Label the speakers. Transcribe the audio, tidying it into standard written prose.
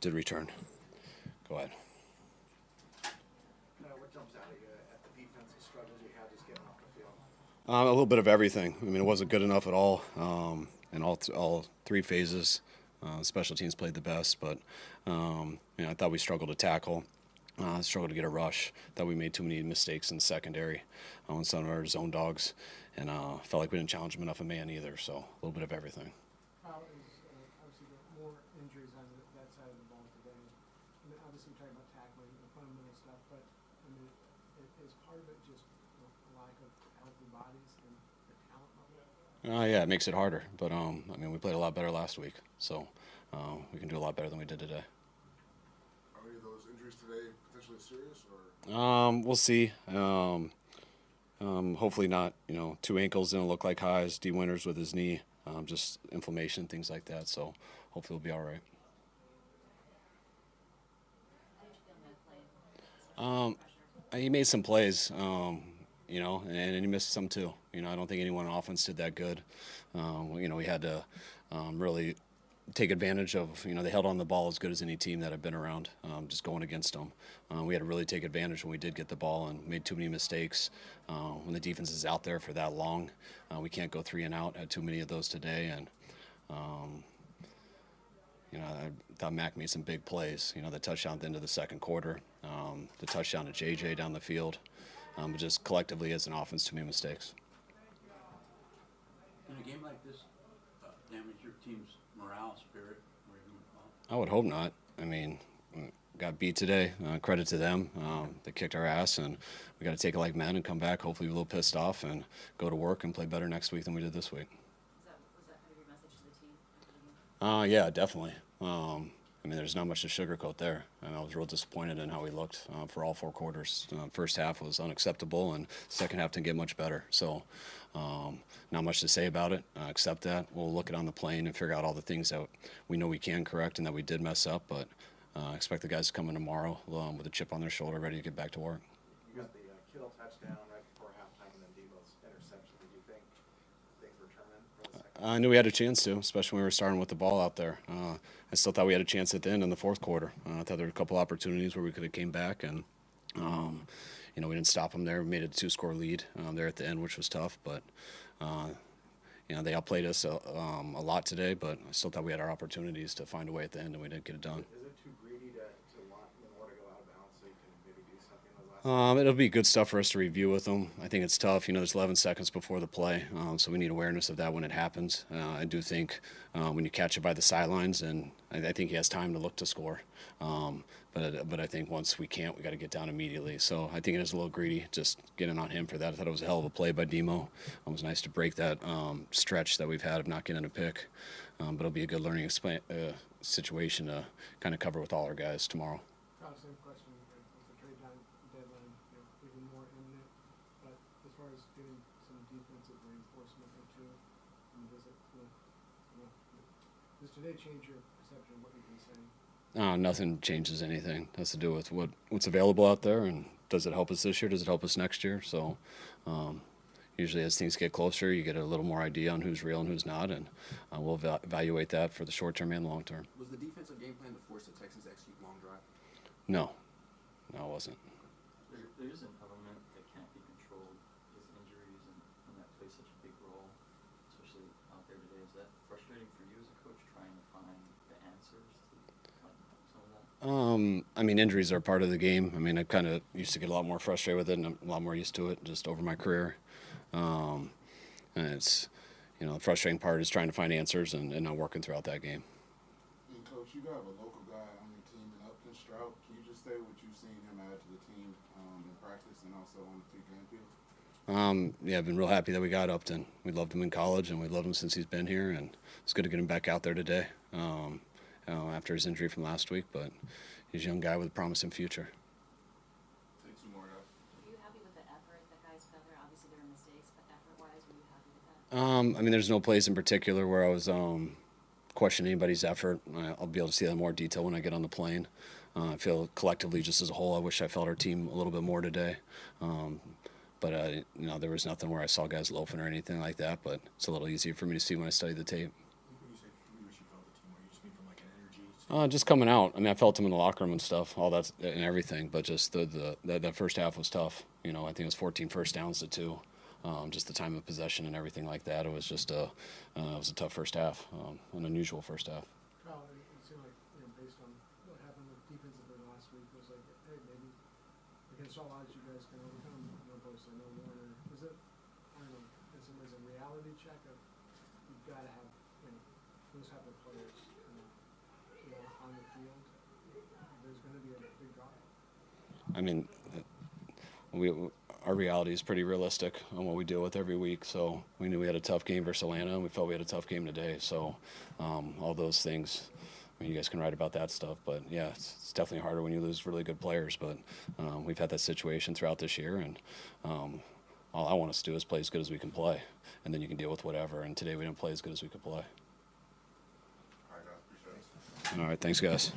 Speaker 1: Did return. Go ahead.
Speaker 2: What jumps out at you at the defensive struggles you had just getting off the field?
Speaker 1: A little bit of everything. I mean, it wasn't good enough at all in all three phases. Special teams played the best, but I thought we struggled to tackle, struggled to get a rush. Thought we made too many mistakes in the secondary on some of our zone dogs, and felt like we didn't challenge them enough in man either. So a little bit of everything.
Speaker 3: Kyle, obviously there are more injuries on that side of the ball today. I mean, obviously we're talking about tackling and fundamental stuff, but I mean, is part of it just a lack of healthy bodies and the talent level?
Speaker 1: Yeah, it makes it harder, but I mean, we played a lot better last week, so we can do a lot better than we did today.
Speaker 4: Are any of those injuries today potentially serious, or?
Speaker 1: We'll see. Hopefully not. Two ankles didn't look like highs. D. Winters with his knee, just inflammation, things like that. So hopefully we'll be all right. He made some plays, and he missed some too. I don't think anyone on offense did that good. We had to really take advantage of, they held on the ball as good as any team that I've been around, just going against them. We had to really take advantage when we did get the ball and made too many mistakes. When the defense is out there for that long, we can't go 3 and out. Had too many of those today, and I thought Mac made some big plays. The touchdown at the end of the second quarter, the touchdown to JJ down the field, but just collectively as an offense, too many mistakes.
Speaker 5: In a game like this, damage your team's morale, spirit, or even
Speaker 1: I would hope not. I mean, got beat today. Credit to them. They kicked our ass, and we got to take it like men and come back, hopefully a little pissed off, and go to work and play better next week than we did this week.
Speaker 6: Was that kind of your message to the team?
Speaker 1: Yeah, definitely. I mean, there's not much to sugarcoat there. And I was real disappointed in how we looked for all 4 quarters. First half was unacceptable, and second half didn't get much better. So not much to say about it. Accept that. We'll look it on the plane and figure out all the things that we know we can correct and that we did mess up. But expect the guys to come in tomorrow with a chip on their shoulder, ready to get back to work.
Speaker 2: You got the Kittle touchdown right before halftime and then Debo's interception. Did you think things were turning for the second?
Speaker 1: I knew we had a chance to, especially when we were starting with the ball out there. I still thought we had a chance at the end in the fourth quarter. I thought there were a couple opportunities where we could have came back, and we didn't stop them there. We made it a 2-score lead there at the end, which was tough. But they outplayed us a lot today. But I still thought we had our opportunities to find a way at the end, and we didn't get it done.
Speaker 2: Is it too greedy to want Lamar to go out of bounds so you can maybe do something in those last?
Speaker 1: It'll be good stuff for us to review with them. I think it's tough. There's 11 seconds before the play, so we need awareness of that when it happens. I do think when you catch it by the sidelines, and I think he has time to look to score. But I think once we can't, we got to get down immediately. So I think it is a little greedy just getting on him for that. I thought it was a hell of a play by Demo. It was nice to break that stretch that we've had of not getting a pick. But it'll be a good learning situation to kind of cover with all our guys tomorrow.
Speaker 3: Same question. With the trade deadline, even more imminent. But as far as getting some defensive reinforcement or two, does today change your perception of what you've been saying?
Speaker 1: Nothing changes anything. It has to do with what's available out there, and does it help us this year? Does it help us next year? So usually as things get closer, you get a little more idea on who's real and who's not, and we'll evaluate that for the short term and long term.
Speaker 7: Was the defensive game plan to force the Texans to execute long drive?
Speaker 1: No, it wasn't.
Speaker 8: There is an element that can't be controlled with injuries, and that plays such a big role, especially out there today. Is that frustrating for you as a coach, trying to find the answers to some of that?
Speaker 1: I mean, injuries are part of the game. I mean, I kind of used to get a lot more frustrated with it, and I'm a lot more used to it just over my career. And it's, the frustrating part is trying to find answers and not working throughout that game.
Speaker 4: And Coach, you got a local guy on your team in Upton Strout. Can you just say what you've seen him add to the team in practice and also on the game field?
Speaker 1: Yeah, I've been real happy that we got Upton. We loved him in college, and we loved him since he's been here, and it's good to get him back out there today after his injury from last week. But he's a young guy with a promising future.
Speaker 4: Take 2 more out.
Speaker 6: Were you happy with the effort that guys put there? Obviously there were mistakes, but effort-wise, were you happy with that?
Speaker 1: I mean, there's no place in particular where I was questioning anybody's effort. I'll be able to see that in more detail when I get on the plane. I feel collectively, just as a whole, I wish I felt our team a little bit more today. But there was nothing where I saw guys loafing or anything like that. But it's a little easier for me to see when I study the tape.
Speaker 2: When you say you wish you felt the team, are you just mean from like an energy
Speaker 1: Just coming out. I mean, I felt him in the locker room and stuff, all that and everything. But just that first half was tough. You know, I think it was 14 first downs to 2. Just the time of possession and everything like that. It was just it was a tough first half, an unusual first half.
Speaker 3: Kyle, it seemed like, you know, based on what happened with defensively last week, it was like, hey, maybe against all odds you guys can overcome, no Bosa, no Warner. Is it, I don't know, is it a reality check of you've got to have, you know, those type of players, you know, on the field? There's going to be a big drop.
Speaker 1: I mean, our reality is pretty realistic on what we deal with every week. So we knew we had a tough game versus Atlanta, and we felt we had a tough game today. So all those things, I mean, you guys can write about that stuff. But, yeah, it's definitely harder when you lose really good players. But we've had that situation throughout this year, and all I want us to do is play as good as we can play, and then you can deal with whatever. And today we didn't play as good as we could play.
Speaker 4: All right, guys. Appreciate it.
Speaker 1: All right, thanks, guys.